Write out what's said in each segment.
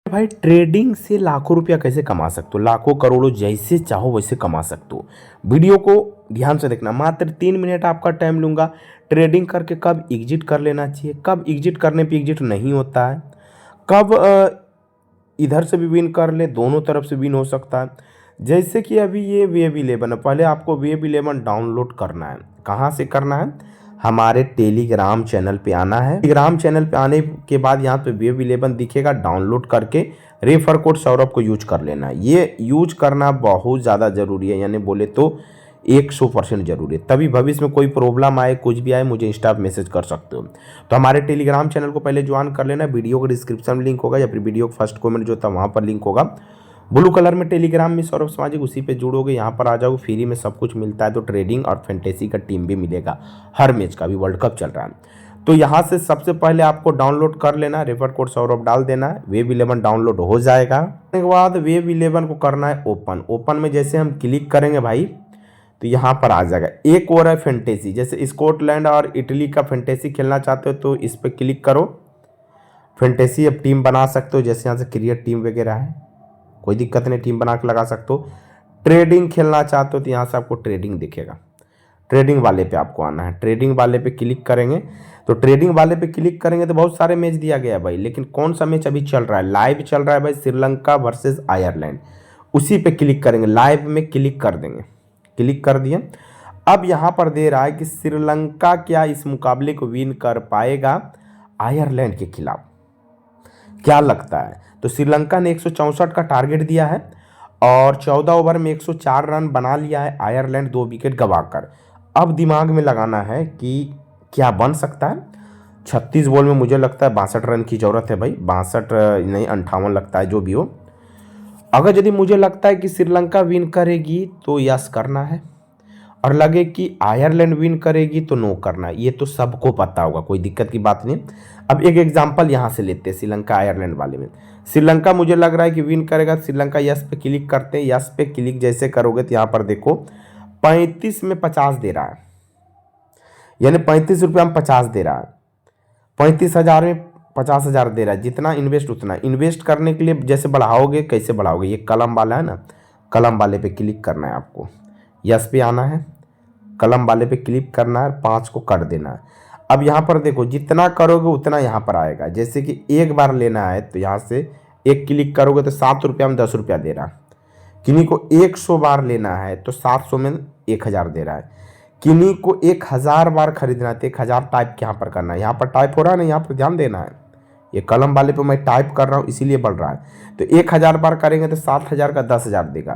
भाई ट्रेडिंग से लाखों रुपया कैसे कमा सकते हो, लाखों करोड़ों जैसे चाहो वैसे कमा सकते हो। वीडियो को ध्यान से देखना, मात्र 3 मिनट आपका टाइम लूँगा। ट्रेडिंग करके कब एग्जिट कर लेना चाहिए, कब एग्जिट करने पे एग्जिट नहीं होता है, कब इधर से भी विन कर ले, दोनों तरफ से विन हो सकता है। जैसे कि अभी ये वेव 11 है, पहले आपको वेव 11 डाउनलोड करना है। कहाँ से करना है, हमारे टेलीग्राम चैनल पे आना है। टेलीग्राम चैनल पे आने के बाद यहाँ पे वेव 11 दिखेगा, डाउनलोड करके रेफर कोड सौरभ को यूज कर लेना है। ये यूज करना बहुत ज़्यादा ज़रूरी है, यानी बोले तो 100% जरूरी है। तभी भविष्य में कोई प्रॉब्लम आए, कुछ भी आए, मुझे इंस्टा पे मैसेज कर सकते हो। तो हमारे टेलीग्राम चैनल को पहले ज्वाइन कर लेना। वीडियो का डिस्क्रिप्शन में लिंक होगा या फिर वीडियो का फर्स्ट कमेंट जो था वहाँ पर लिंक होगा। ब्लू कलर में टेलीग्राम में सौरभ सामाजिक, उसी पे जुड़ोगे, यहाँ पर आ जाओगे, फ्री में सब कुछ मिलता है। तो ट्रेडिंग और फैंटेसी का टीम भी मिलेगा हर मैच का, भी वर्ल्ड कप चल रहा है। तो यहाँ से सबसे पहले आपको डाउनलोड कर लेना है, रेफर कोड सौरभ डाल देना है, वेव 11 डाउनलोड हो जाएगा। उसके बाद वेव 11 को करना है ओपन। ओपन में जैसे हम क्लिक करेंगे भाई, तो यहाँ पर आ जाएगा। एक और है फैंटेसी, जैसे स्कॉटलैंड और इटली का फैंटेसी खेलना चाहते हो तो इस पर क्लिक करो। फैंटेसी अब टीम बना सकते हो, जैसे यहाँ से क्रिएट टीम वगैरह है, कोई दिक्कत नहीं, टीम बना के लगा सकते हो। ट्रेडिंग खेलना चाहते हो तो यहाँ से आपको ट्रेडिंग दिखेगा, ट्रेडिंग वाले पे आपको आना है। ट्रेडिंग वाले पे क्लिक करेंगे तो ट्रेडिंग वाले पे क्लिक करेंगे तो बहुत सारे मैच दिया गया है भाई, लेकिन कौन सा मैच अभी चल रहा है, लाइव चल रहा है भाई, श्रीलंका वर्सेस आयरलैंड। उसी पे क्लिक करेंगे, लाइव में क्लिक कर देंगे। क्लिक कर दिए। अब यहाँ पर दे रहा है कि श्रीलंका क्या इस मुकाबले को विन कर पाएगा आयरलैंड के खिलाफ, क्या लगता है। तो श्रीलंका ने 164 का टारगेट दिया है और 14 ओवर में 104 रन बना लिया है आयरलैंड 2 विकेट गंवाकर। अब दिमाग में लगाना है कि क्या बन सकता है। 36 बॉल में मुझे लगता है 62 रन की जरूरत है भाई, 62 नहीं 58 लगता है, जो भी हो। अगर यदि मुझे लगता है कि श्रीलंका विन करेगी तो यस करना है, और लगे कि आयरलैंड विन करेगी तो नो करना है। ये तो सबको पता होगा, कोई दिक्कत की बात नहीं। अब एक एग्जांपल यहाँ से लेते हैं श्रीलंका आयरलैंड वाले में। श्रीलंका मुझे लग रहा है कि विन करेगा, श्रीलंका यस पे क्लिक करते हैं। यस पे क्लिक जैसे करोगे तो यहाँ पर देखो 35 में 50 दे रहा है, यानी 35 रुपया में 50 दे रहा है। 35,000 में 50,000 दे रहा है, जितना इन्वेस्ट उतना। इन्वेस्ट करने के लिए जैसे बढ़ाओगे, कैसे बढ़ाओगे, ये कलम वाला है ना, कलम वाले पे क्लिक करना है आपको, यस पे आना है, कलम वाले पे क्लिक करना है, 5 को कर देना है। अब यहाँ पर देखो जितना करोगे उतना यहाँ पर आएगा। जैसे कि एक बार लेना है तो यहाँ से एक क्लिक करोगे तो 7 रुपया में 10 रुपया दे रहा है। किन्हीं को 100 बार लेना है तो 700 में 1000 दे रहा है। किन्हीं को 1000 बार खरीदना है तो 1000 टाइप यहाँ पर करना है। यहाँ पर टाइप हो रहा है ना, यहाँ पर ध्यान देना है। ये कलम वाले पे मैं टाइप कर रहा हूँ इसीलिए बढ़ रहा है। तो 1000 बार करेंगे तो 7000 का 10,000 देगा।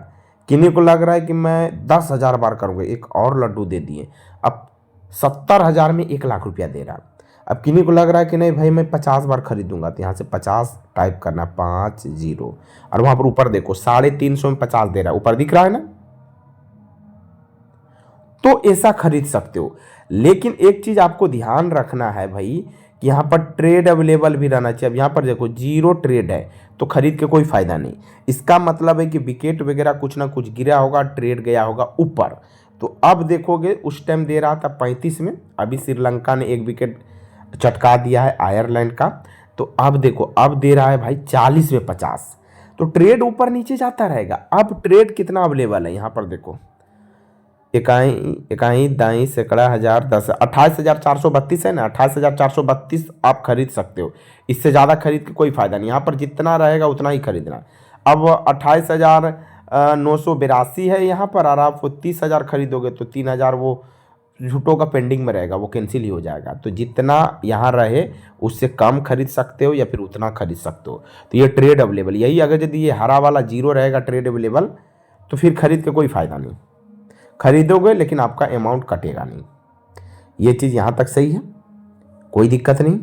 किन्हीं को लग रहा है कि मैं 10,000 बार करूँगा, एक और लड्डू दे दिए, अब 70,000 में 1,00,000 रुपया दे रहा है। अब किन्हीं को लग रहा है कि नहीं भाई मैं 50 बार खरीदूंगा, तो यहाँ से 50 टाइप करना, 50, और वहाँ पर ऊपर देखो 350 में 50 दे रहा है, ऊपर दिख रहा है ना। तो ऐसा खरीद सकते हो, लेकिन एक चीज़ आपको ध्यान रखना है भाई कि यहाँ पर ट्रेड अवेलेबल भी रहना चाहिए। अब यहाँ पर देखो 0 ट्रेड है तो खरीद के कोई फ़ायदा नहीं। इसका मतलब है कि विकेट वगैरह कुछ ना कुछ गिरा होगा, ट्रेड गया होगा ऊपर। तो अब देखोगे उस टाइम दे रहा था 35 में, अभी श्रीलंका ने 1 विकेट चटका दिया है आयरलैंड का। तो अब देखो अब दे रहा है भाई 40 में 50, तो ट्रेड ऊपर नीचे जाता रहेगा। अब ट्रेड कितना अवेलेबल है यहाँ पर देखो, इकाई इकाई दाई सैकड़ा हज़ार 10, 28,432 है ना, 28,432 आप खरीद सकते हो। इससे ज़्यादा खरीद के कोई फ़ायदा नहीं, यहाँ पर जितना रहेगा उतना ही खरीदना। अब 28,982 है यहाँ पर, और आप 30,000 खरीदोगे तो 3,000 वो झूठों का पेंडिंग में रहेगा, वो कैंसिल ही हो जाएगा। तो जितना यहाँ रहे उससे कम खरीद सकते हो या फिर उतना खरीद सकते हो। तो ये ट्रेड अवेलेबल, यही अगर यदि ये हरा वाला 0 रहेगा ट्रेड अवेलेबल तो फिर खरीद के कोई फ़ायदा नहीं, खरीदोगे लेकिन आपका अमाउंट कटेगा नहीं। ये चीज़ यहाँ तक सही है, कोई दिक्कत नहीं।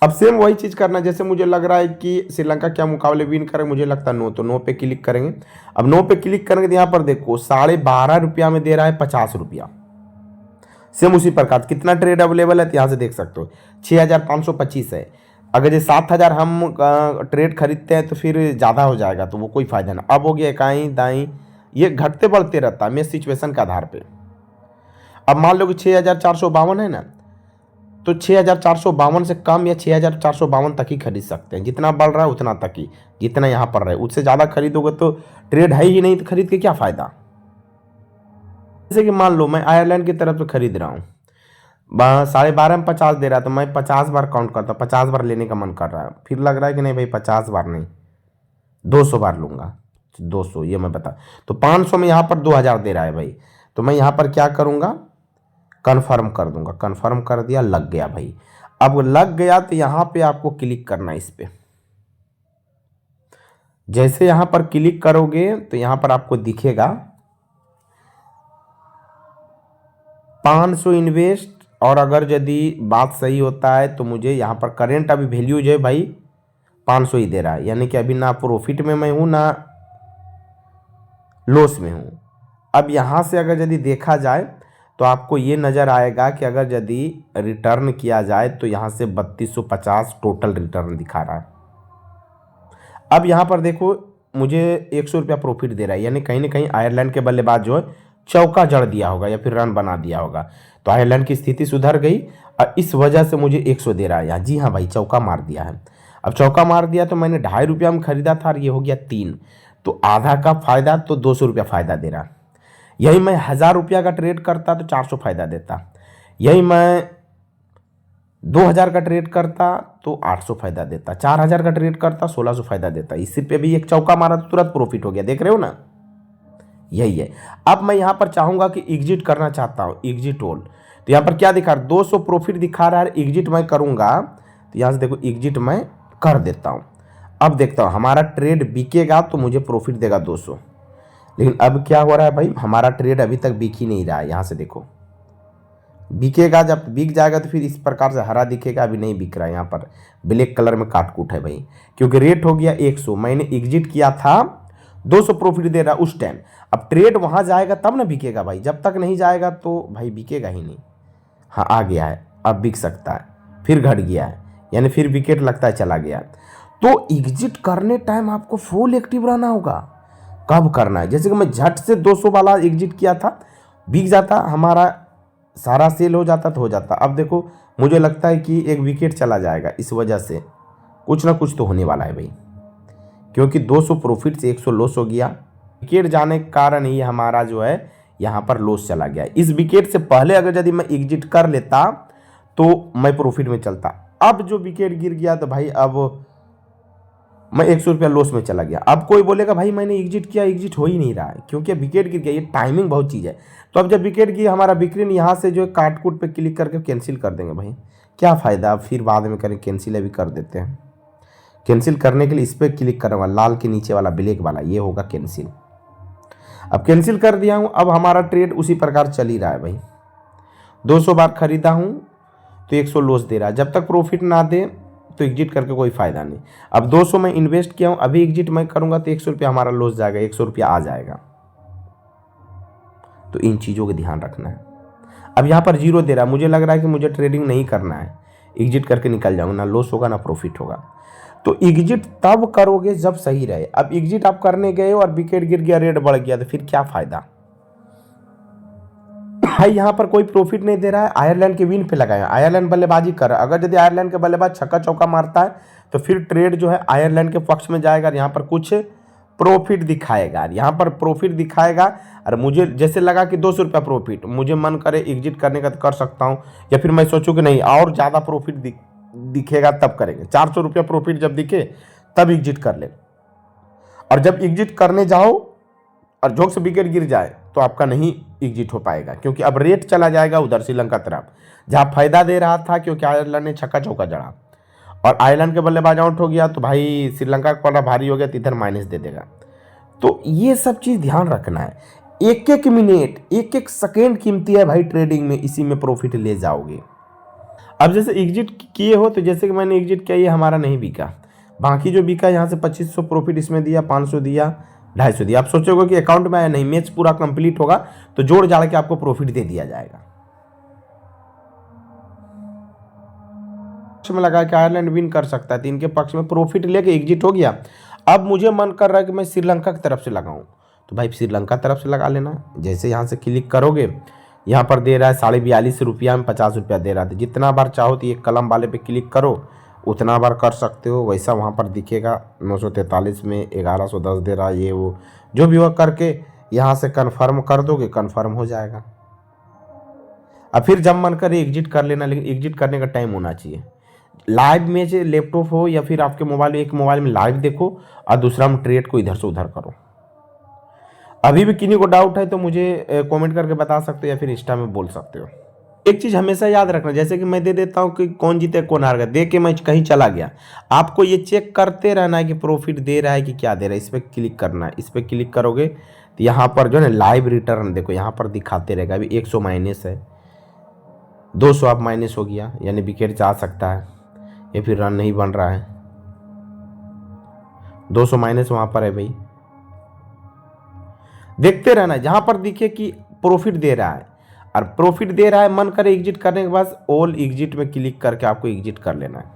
अब सेम वही चीज़ करना, जैसे मुझे लग रहा है कि श्रीलंका क्या मुकाबले विन करे, मुझे लगता है नो, तो नो पे क्लिक करेंगे। अब नो पे क्लिक करेंगे तो यहाँ पर देखो 12.5 रुपया में दे रहा है 50 रुपया। सेम उसी प्रकार कितना ट्रेड अवेलेबल है तो यहाँ से देख सकते हो 6,525 है। अगर ये 7,000 हम ट्रेड खरीदते हैं तो फिर ज़्यादा हो जाएगा, तो वो कोई फ़ायदा नहीं। अब हो गया इकाई दाई, ये घटते बढ़ते रहता है मैच सिचुएशन के आधार पे। अब मान लो कि 6,452 है ना, तो 6,452 से कम या 6,452 तक ही खरीद सकते हैं। जितना बढ़ रहा है उतना तक ही, जितना यहाँ पर रहे, उससे ज़्यादा खरीदोगे तो ट्रेड है ही नहीं, तो खरीद के क्या फ़ायदा। जैसे कि मान लो मैं आयरलैंड की तरफ से खरीद रहा हूँ, 12.5 में 50 दे रहा है, तो मैं 50 बार काउंट करता हूँ, 50 बार लेने का मन कर रहा है, फिर लग रहा है कि नहीं भाई 50 बार नहीं 200 बार लूँगा, 200 ये मैं बता, तो 500 में यहाँ पर 2,000 दे रहा है भाई, तो मैं यहाँ पर क्या करूँगा, कन्फर्म कर दूंगा। कन्फर्म कर दिया, लग गया भाई। अब लग गया तो यहाँ पे आपको क्लिक करना है इस पे। जैसे यहाँ पर क्लिक करोगे तो यहाँ पर आपको दिखेगा 500 इन्वेस्ट, और अगर यदि बात सही होता है तो मुझे यहाँ पर करेंट अभी वैल्यू जो है भाई 500 ही दे रहा है, यानी कि अभी ना प्रॉफिट में मैं हूँ ना लॉस में हूँ। अब यहाँ से अगर यदि देखा जाए तो आपको ये नज़र आएगा कि अगर यदि रिटर्न किया जाए तो यहाँ से 3250 टोटल रिटर्न दिखा रहा है। अब यहाँ पर देखो मुझे 100 रुपया प्रॉफिट दे रहा है, यानी कहीं ना कहीं आयरलैंड के बल्लेबाज जो है चौका जड़ दिया होगा या फिर रन बना दिया होगा, तो आयरलैंड की स्थिति सुधर गई और इस वजह से मुझे 100 दे रहा है यहाँ। जी हाँ भाई, चौका मार दिया है। अब चौका मार दिया तो मैंने 2.5 रुपया में खरीदा था और ये हो गया 3, तो आधा का फायदा, तो 200 रुपया फ़ायदा दे रहा। यही मैं 1,000 रुपया का ट्रेड करता तो 400 फायदा देता, यही मैं 2,000 का ट्रेड करता तो 800 फायदा देता, 4,000 का ट्रेड करता 1,600 फायदा देता। इसी पे भी एक चौका मारा तो तुरंत प्रॉफिट हो गया, देख रहे हो ना, यही है। अब मैं यहाँ पर चाहूंगा कि एग्जिट करना चाहता हूँ, एग्जिट ऑल, तो यहाँ पर क्या दिखा रहा है, 200 प्रॉफिट दिखा रहा है, एग्जिट मैं करूंगा तो यहाँ से देखो एग्जिट मैं कर देता हूँ। अब देखता हूँ हमारा ट्रेड बिकेगा तो मुझे प्रॉफिट देगा 200, लेकिन अब क्या हो रहा है भाई, हमारा ट्रेड अभी तक बिक ही नहीं रहा है। यहाँ से देखो बिकेगा, जब बिक जाएगा तो फिर इस प्रकार से हरा दिखेगा, अभी नहीं बिक रहा है, यहाँ पर ब्लैक कलर में काट कूट है भाई, क्योंकि रेट हो गया 100, मैंने एग्जिट किया था 200 प्रॉफिट दे रहा उस टाइम। अब ट्रेड वहाँ जाएगा तब ना बिकेगा भाई, जब तक नहीं जाएगा तो भाई बिकेगा ही नहीं। हाँ आ गया है, अब बिक सकता है, फिर घट गया है, यानी फिर विकेट लगता है चला गया। तो एग्जिट करने टाइम आपको फुल एक्टिव रहना होगा। कब करना है, जैसे कि मैं झट से 200 वाला एग्जिट किया था, बिक जाता, हमारा सारा सेल हो जाता तो हो जाता। अब देखो मुझे लगता है कि एक विकेट चला जाएगा, इस वजह से कुछ ना कुछ तो होने वाला है भाई, क्योंकि 200 प्रॉफिट से 100 लॉस हो गया। विकेट जाने के कारण ही हमारा जो है यहाँ पर लॉस चला गया। इस विकेट से पहले अगर यदि मैं एग्जिट कर लेता तो मैं प्रॉफिट में चलता। अब जो विकेट गिर गया तो भाई अब मैं 100 रुपया लॉस में चला गया। अब कोई बोलेगा भाई मैंने एग्जिट किया, एग्जिट हो ही नहीं रहा है क्योंकि विकेट गिर गया। ये टाइमिंग बहुत चीज़ है। तो अब जब विकेट गिर हमारा बिक्री नहीं, यहाँ से जो है काट कूट पे क्लिक करके कैंसिल कर देंगे भाई, क्या फ़ायदा, फिर बाद में करें कैंसिल, अभी कर देते हैं। कैंसिल करने के लिए इस पर क्लिक करूँगा, लाल के नीचे वाला ब्लैक वाला, ये होगा कैंसिल। अब कैंसिल कर दिया हूँ, अब हमारा ट्रेड उसी प्रकार चल ही रहा है भाई। 200 बार खरीदा हूँ तो 100 लॉस दे रहा है। जब तक प्रॉफिट ना दे तो एग्जिट करके कोई फ़ायदा नहीं। अब 200 में इन्वेस्ट किया हूँ, अभी एग्जिट मैं करूँगा तो 100 रुपया हमारा लॉस जाएगा, 100 रुपया आ जाएगा। तो इन चीज़ों का ध्यान रखना है। अब यहाँ पर 0 दे रहा है, मुझे लग रहा है कि मुझे ट्रेडिंग नहीं करना है, एग्जिट करके निकल जाऊँगा, ना लॉस होगा ना प्रॉफिट होगा। तो एग्जिट तब करोगे जब सही रहे। अब एग्जिट आप करने गए और विकेट गिर गया, रेट बढ़ गया, तो फिर क्या फ़ायदा भाई। यहाँ पर कोई प्रॉफिट नहीं दे रहा है, आयरलैंड के विन पे लगाया, आयरलैंड बल्लेबाजी कर रहा है। अगर यदि आयरलैंड के बल्लेबाज छक्का चौका मारता है तो फिर ट्रेड जो है आयरलैंड के पक्ष में जाएगा, यहाँ पर कुछ प्रॉफिट दिखाएगा, यहाँ पर प्रॉफिट दिखाएगा। और मुझे जैसे लगा कि 200 रुपया प्रॉफिट, मुझे मन करे एग्जिट करने का तो कर सकता हूँ, या फिर मैं सोचूँ कि नहीं और ज़्यादा प्रॉफिट दिखेगा तब करेंगे। 400 रुपया प्रॉफिट जब दिखे तब एग्जिट कर ले। और जब एग्जिट करने जाओ और झोंक से विकेट गिर जाए तो आपका नहीं एग्जिट हो पाएगा, क्योंकि अब रेट चला जाएगा उधर श्रीलंका तरफ, जहाँ फायदा दे रहा था, क्योंकि आयरलैंड ने छक्का चौका जड़ा और आयरलैंड के बल्लेबाज आउट हो गया तो भाई श्रीलंका का पड़ा भारी हो गया, तो इधर माइनस दे देगा। तो ये सब चीज़ ध्यान रखना है। एक एक मिनट, एक एक सेकेंड कीमती है भाई ट्रेडिंग में, इसी में प्रॉफिट ले जाओगे। अब जैसे एग्जिट किए हो, तो जैसे कि मैंने एग्जिट किया, ये हमारा नहीं बिका, बाकी जो बिका यहाँ से 2500 प्रॉफिट इसमें दिया, 500 दिया, 250 दिया। आप सोचोगे कि अकाउंट में आया, नहीं, मैच पूरा कंप्लीट होगा तो जोड़ जाड़ के आपको प्रॉफिट दे दिया जाएगा। में लगा कि आयरलैंड विन कर सकता है, तो इनके पक्ष में प्रॉफिट लेके एग्जिट हो गया। अब मुझे मन कर रहा है कि मैं श्रीलंका की तरफ से लगाऊं, तो भाई श्रीलंका तरफ से लगा लेना। जैसे यहाँ से क्लिक करोगे यहाँ पर दे रहा है 42.5 में 50 रुपया दे रहा था। जितना बार चाहो तो ये कलम वाले पे क्लिक करो, उतना बार कर सकते हो। वैसा वहाँ पर दिखेगा 943 में 1110 दे रहा है, ये वो जो भी वो करके यहाँ से कन्फर्म कर दोगे, कन्फर्म हो जाएगा। अब फिर जब मन करे एग्जिट कर लेना, लेकिन एग्जिट करने का टाइम होना चाहिए। लाइव में जो लैपटॉप हो या फिर आपके मोबाइल, एक मोबाइल में लाइव देखो और दूसरा में ट्रेड को इधर से उधर करो। अभी भी किन्हीं को डाउट है तो मुझे कमेंट करके बता सकते हो या फिर इंस्टा में बोल सकते हो। एक चीज़ हमेशा याद रखना, जैसे कि मैं दे देता हूँ कि कौन जीते कौन हार गया, दे के मैं कहीं चला गया, आपको ये चेक करते रहना है कि प्रॉफिट दे रहा है कि क्या दे रहा है। इस पर क्लिक करना है, इस पर क्लिक करोगे तो यहाँ पर जो है ना लाइव रिटर्न देखो यहाँ पर दिखाते रहेगा। अभी 100 माइनस है, 200 अब माइनस हो गया, यानी विकेट जा सकता है, या फिर रन नहीं बन रहा है। 200 माइनस वहाँ पर है भाई, देखते रहना। जहाँ पर दिखे कि प्रॉफिट दे रहा है और प्रॉफिट दे रहा है, मन करे एग्जिट करने के बाद ऑल एग्जिट में क्लिक करके आपको एग्जिट कर लेना है।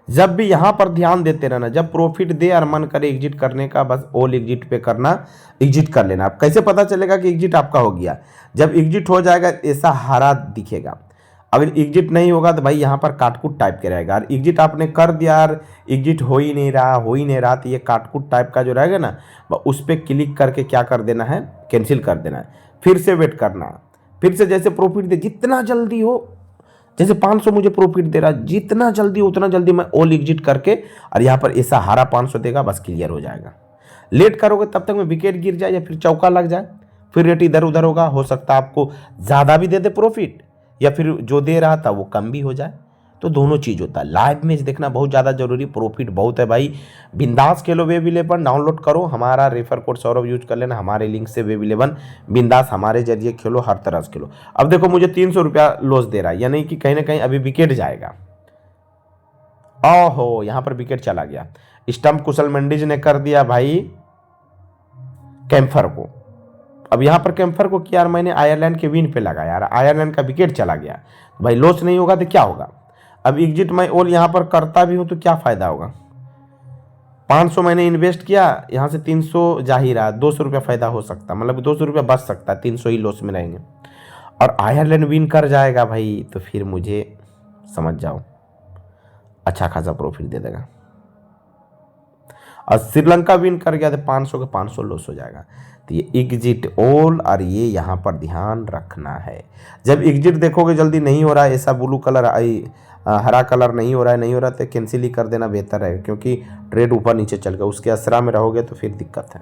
जब भी यहाँ पर ध्यान देते रहना, जब प्रॉफिट दे और मन करे एग्जिट करने का, बस ऑल एग्जिट पे करना, एग्जिट कर लेना। अब कैसे पता चलेगा कि एग्जिट आपका हो गया? जब एग्जिट हो जाएगा ऐसा हरा दिखेगा। अगर एग्जिट नहीं होगा तो भाई यहाँ पर काटकुट टाइप के रहेगा। और एग्जिट आपने कर दिया और एग्जिट हो ही नहीं रहा, तो ये काटकुट टाइप का जो रहेगा ना, उस पर क्लिक करके क्या कर देना है, कैंसिल कर देना है। फिर से वेट करना, फिर से जैसे प्रॉफिट दे, जितना जल्दी हो, जैसे 500 मुझे प्रॉफिट दे रहा, जितना जल्दी उतना जल्दी मैं ऑल एग्जिट करके, और यहाँ पर ऐसा हरा 500 देगा, बस क्लियर हो जाएगा। लेट करोगे तब तक में विकेट गिर जाए या फिर चौका लग जाए, फिर रेट इधर उधर होगा। हो सकता है आपको ज़्यादा भी दे दे प्रॉफिट, या फिर जो दे रहा था वो कम भी हो जाए। तो दोनों चीज़ होता है। लाइव मैच देखना बहुत ज़्यादा जरूरी, प्रॉफिट बहुत है भाई। बिंदास खेलो वेब 11, डाउनलोड करो, हमारा रेफर कोड सौरभ यूज कर लेना, हमारे लिंक से वेब 11 बिंदास हमारे जरिए खेलो, हर तरह से खेलो। अब देखो मुझे 300 रुपया लॉस दे रहा है, यानी कि कहीं ना कहीं अभी विकेट जाएगा। ओहो, यहाँ पर विकेट चला गया। स्टंप कुशल मेंडिस ने कर दिया भाई कैम्फर को। अब यहाँ पर कैम्फर को किया, मैंने आयरलैंड के विन पे लगाया यार, आयरलैंड का विकेट चला गया। भाई लॉस नहीं होगा तो क्या होगा? अब एग्जिट मैं ऑल यहाँ पर करता भी हूँ तो क्या फ़ायदा होगा? 500 मैंने इन्वेस्ट किया, यहाँ से 300 जा ही रहा, 200 रुपया फ़ायदा हो सकता, मतलब 200 रुपया बच सकता है, 300 ही लॉस में रहेंगे। और आयरलैंड विन कर जाएगा भाई, तो फिर मुझे समझ जाओ अच्छा खासा प्रॉफिट दे देगा। और श्रीलंका विन कर गया तो 500 के 500 लॉस हो जाएगा। तो ये एग्जिट ऑल, और ये यहाँ पर ध्यान रखना है। जब एग्जिट देखोगे जल्दी नहीं हो रहा है, ऐसा ब्लू कलर हरा कलर नहीं हो रहा है, तो कैंसिल ही कर देना बेहतर है, क्योंकि ट्रेड ऊपर नीचे चल गया, उसके असरा में रहोगे तो फिर दिक्कत है।